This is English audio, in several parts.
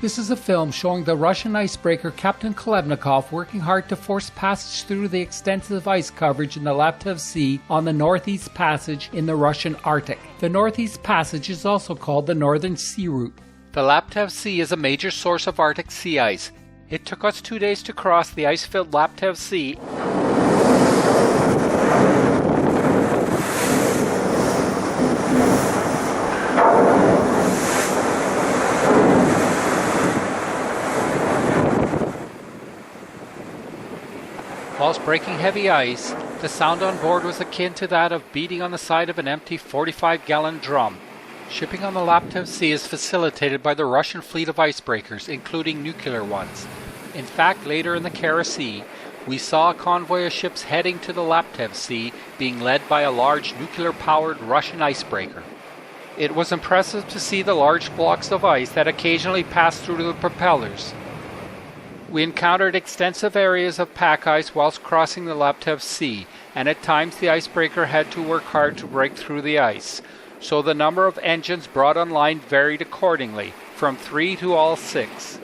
This is a film showing the Russian icebreaker Kapitan Khlebnikov working hard to force passage through the extensive ice coverage in the Laptev Sea on the Northeast Passage in the Russian Arctic. The Northeast Passage is also called the Northern Sea Route. The Laptev Sea is a major source of Arctic sea ice. It took us 2 days to cross the ice-filled Laptev Sea. Whilst breaking heavy ice, the sound on board was akin to that of beating on the side of an empty 45-gallon drum. Shipping on the Laptev Sea is facilitated by the Russian fleet of icebreakers, including nuclear ones. In fact, later in the Kara Sea, we saw a convoy of ships heading to the Laptev Sea being led by a large nuclear-powered Russian icebreaker. It was impressive to see the large blocks of ice that occasionally passed through the propellers. We encountered extensive areas of pack ice whilst crossing the Laptev Sea, and at times the icebreaker had to work hard to break through the ice, so the number of engines brought online varied accordingly, from 3 to all 6.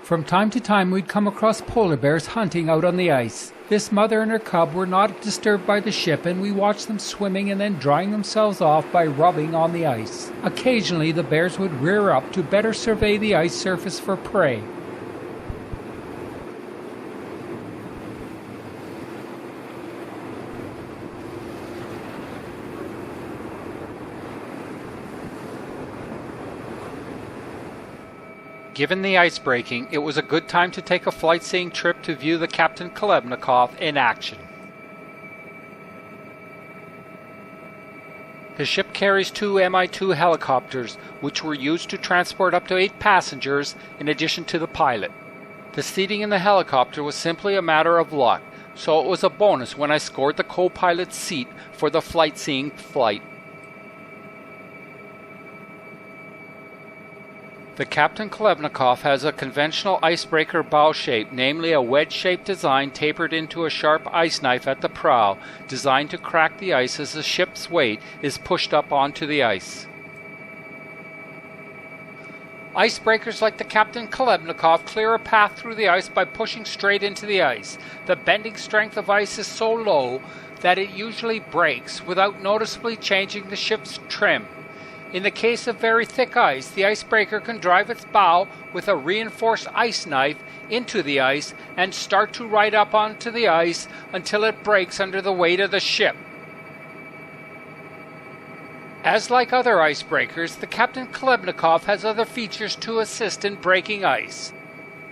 From time to time we'd come across polar bears hunting out on the ice. This mother and her cub were not disturbed by the ship, and we watched them swimming and then drying themselves off by rubbing on the ice. Occasionally the bears would rear up to better survey the ice surface for prey. Given the ice breaking, it was a good time to take a flight-seeing trip to view the Kapitan Khlebnikov in action. The ship carries 2 Mi-2 helicopters, which were used to transport up to 8 passengers in addition to the pilot. The seating in the helicopter was simply a matter of luck, so it was a bonus when I scored the co-pilot's seat for the flight-seeing flight. The Kapitan Khlebnikov has a conventional icebreaker bow shape, namely a wedge-shaped design tapered into a sharp ice knife at the prow, designed to crack the ice as the ship's weight is pushed up onto the ice. Icebreakers like the Kapitan Khlebnikov clear a path through the ice by pushing straight into the ice. The bending strength of ice is so low that it usually breaks without noticeably changing the ship's trim. In the case of very thick ice, the icebreaker can drive its bow with a reinforced ice knife into the ice and start to ride up onto the ice until it breaks under the weight of the ship. As like other icebreakers, the Kapitan Khlebnikov has other features to assist in breaking ice.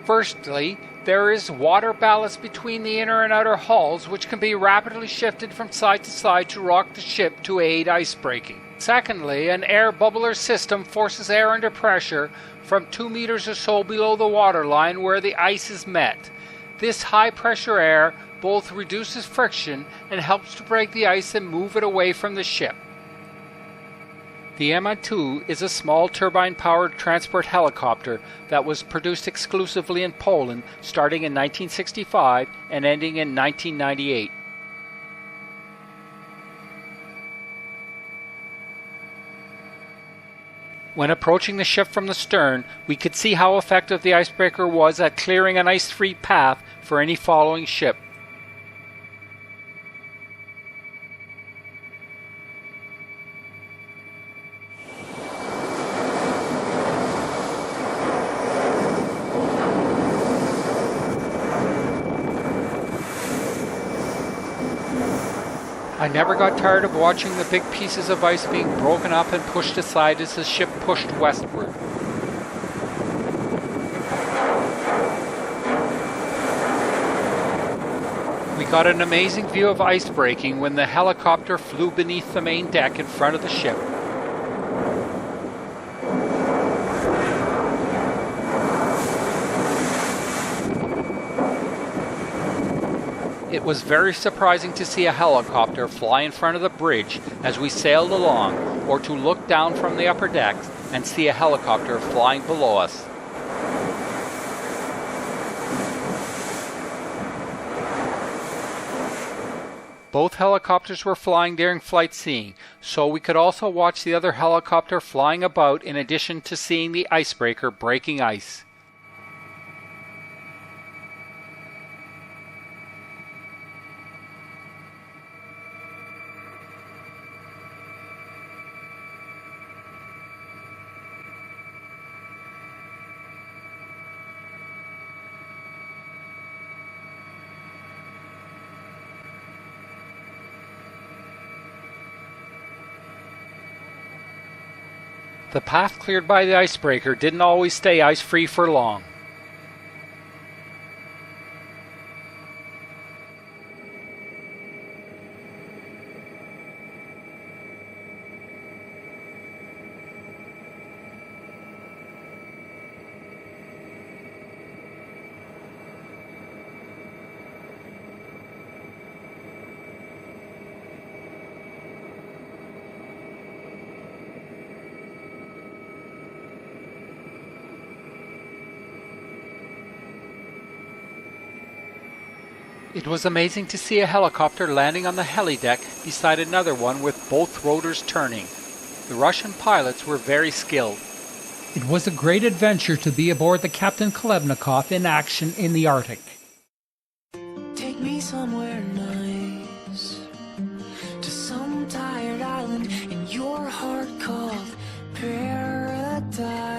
Firstly, there is water ballast between the inner and outer hulls, which can be rapidly shifted from side to side to rock the ship to aid ice breaking. Secondly, an air bubbler system forces air under pressure from 2 meters or so below the waterline where the ice is met. This high-pressure air both reduces friction and helps to break the ice and move it away from the ship. The Mi-2 is a small turbine-powered transport helicopter that was produced exclusively in Poland starting in 1965 and ending in 1998. When approaching the ship from the stern, we could see how effective the icebreaker was at clearing an ice-free path for any following ship. I never got tired of watching the big pieces of ice being broken up and pushed aside as the ship pushed westward. We got an amazing view of ice breaking when the helicopter flew beneath the main deck in front of the ship. It was very surprising to see a helicopter fly in front of the bridge as we sailed along, or to look down from the upper decks and see a helicopter flying below us. Both helicopters were flying during flight seeing, so we could also watch the other helicopter flying about in addition to seeing the icebreaker breaking ice. The path cleared by the icebreaker didn't always stay ice-free for long. It was amazing to see a helicopter landing on the helideck beside another one with both rotors turning. The Russian pilots were very skilled. It was a great adventure to be aboard the Kapitan Khlebnikov in action in the Arctic. Take me somewhere nice, to some tired island in your heart called paradise.